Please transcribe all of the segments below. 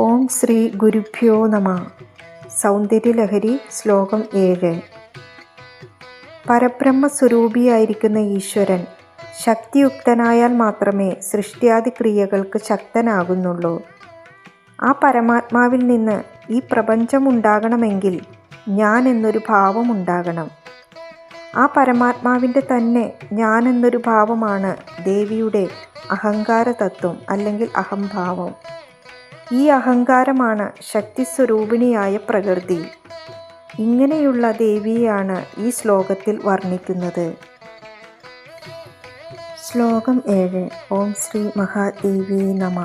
ഓം ശ്രീ ഗുരുഭ്യോ നമ. സൗന്ദര്യലഹരി ശ്ലോകം 7. പരബ്രഹ്മസ്വരൂപിയായിരിക്കുന്ന ഈശ്വരൻ ശക്തിയുക്തനായാൽ മാത്രമേ സൃഷ്ടിയാദി ക്രിയകൾക്ക് ശക്തനാകുന്നുള്ളൂ. ആ പരമാത്മാവിൽ നിന്ന് ഈ പ്രപഞ്ചമുണ്ടാകണമെങ്കിൽ ഞാൻ എന്നൊരു ഭാവം ഉണ്ടാകണം. ആ പരമാത്മാവിൻ്റെ തന്നെ ഞാൻ എന്നൊരു ഭാവമാണ് ദേവിയുടെ അഹങ്കാര തത്വം അല്ലെങ്കിൽ അഹംഭാവം. ഈ അഹങ്കാരമാണ് ശക്തിസ്വരൂപിണിയായ പ്രകൃതി. ഇങ്ങനെയുള്ള ദേവിയെയാണ് ഈ ശ്ലോകത്തിൽ വർണ്ണിക്കുന്നത്. ശ്ലോകം 7. ഓം ശ്രീ മഹാദേവി നമ.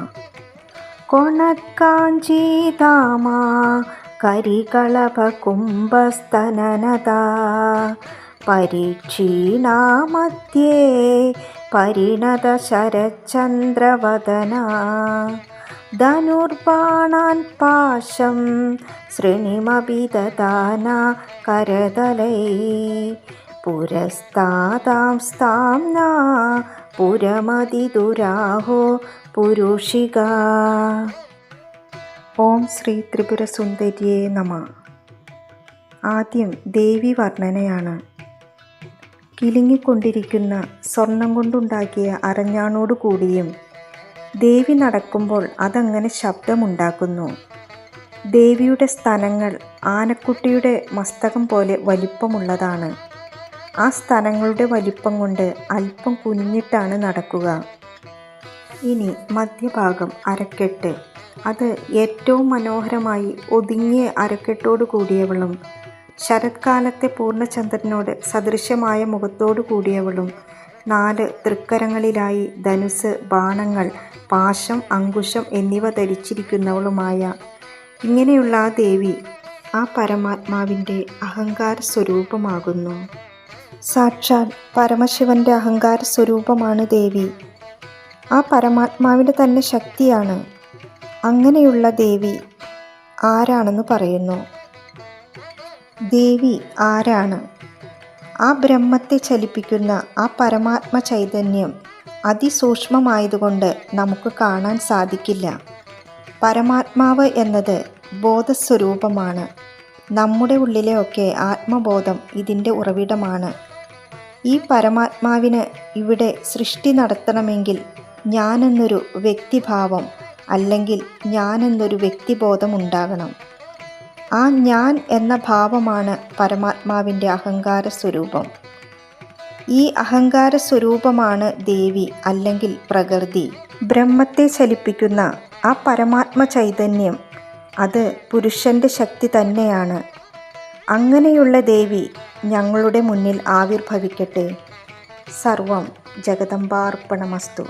കൊണക്കാഞ്ചീതാമാ കരികളഭ കുംഭസ്തനനതാ പരീക്ഷീണാമധ്യേ പരിണത ശരചന്ദ്രവദനാ ധനുർബാണാൻ പാശം ശ്രീണിമഭിദധാന കരതലൈ പുരസ്താതാം സ്ഥാംനാ പുരമതിദുരാഹോ പുരുഷിക. ഓം ശ്രീ ത്രിപുരസുന്ദരിയേ നമ. ആദ്യം ദേവി വർണ്ണനയാണ്. കിലുങ്ങിക്കൊണ്ടിരിക്കുന്ന സ്വർണം കൊണ്ടുണ്ടാക്കിയ അരഞ്ഞാണോടു കൂടിയും ദേവി നടക്കുമ്പോൾ അതങ്ങനെ ശബ്ദമുണ്ടാക്കുന്നു. ദേവിയുടെ സ്തനങ്ങൾ ആനക്കുട്ടിയുടെ മസ്തകം പോലെ വലിപ്പമുള്ളതാണ്. ആ സ്തനങ്ങളുടെ വലിപ്പം കൊണ്ട് അല്പം കുനിഞ്ഞിട്ടാണ് നടക്കുക. ഇനി മധ്യഭാഗം അരക്കെട്ട്. അത് ഏറ്റവും മനോഹരമായി ഒതുങ്ങിയ അരക്കെട്ടോടു കൂടിയവളും ശരത്കാലത്തെ പൂർണ്ണചന്ദ്രനോട് സദൃശ്യമായ മുഖത്തോടു കൂടിയവളും 4 തൃക്കരങ്ങളിലായി ധനുസ്, ബാണങ്ങൾ, പാശം, അങ്കുശം എന്നിവ ധരിച്ചിരിക്കുന്നവളുമായ ഇങ്ങനെയുള്ള ആ ദേവി ആ പരമാത്മാവിൻ്റെ അഹങ്കാര സ്വരൂപമാകുന്നു. സാക്ഷാൽ പരമശിവൻ്റെ അഹങ്കാര സ്വരൂപമാണ് ദേവി. ആ പരമാത്മാവിൻ്റെ തന്നെ ശക്തിയാണ്. അങ്ങനെയുള്ള ദേവി ആരാണെന്ന് പറയുന്നു. ദേവി ആരാണ്? ആ ബ്രഹ്മത്തെ ചലിപ്പിക്കുന്ന ആ പരമാത്മ ചൈതന്യം അതിസൂക്ഷ്മമായതുകൊണ്ട് നമുക്ക് കാണാൻ സാധിക്കില്ല. പരമാത്മാവ് എന്നത് ബോധസ്വരൂപമാണ്. നമ്മുടെ ഉള്ളിലെയൊക്കെ ആത്മബോധം ഇതിൻ്റെ ഉറവിടമാണ്. ഈ പരമാത്മാവിന് ഇവിടെ സൃഷ്ടി നടത്തണമെങ്കിൽ ഞാനെന്നൊരു വ്യക്തിഭാവം അല്ലെങ്കിൽ ഞാനെന്നൊരു വ്യക്തിബോധം ഉണ്ടാകണം. ആ ഞാൻ എന്ന ഭാവമാണ് പരമാത്മാവിൻ്റെ അഹങ്കാര സ്വരൂപം. ഈ അഹങ്കാര സ്വരൂപമാണ് ദേവി അല്ലെങ്കിൽ പ്രകൃതി. ബ്രഹ്മത്തെ ചലിപ്പിക്കുന്ന ആ പരമാത്മ ചൈതന്യം അത് പുരുഷൻ്റെ ശക്തി തന്നെയാണ്. അങ്ങനെയുള്ള ദേവി ഞങ്ങളുടെ മുന്നിൽ ആവിർഭവിക്കട്ടെ. സർവം ജഗദംബാർപ്പണമസ്തു.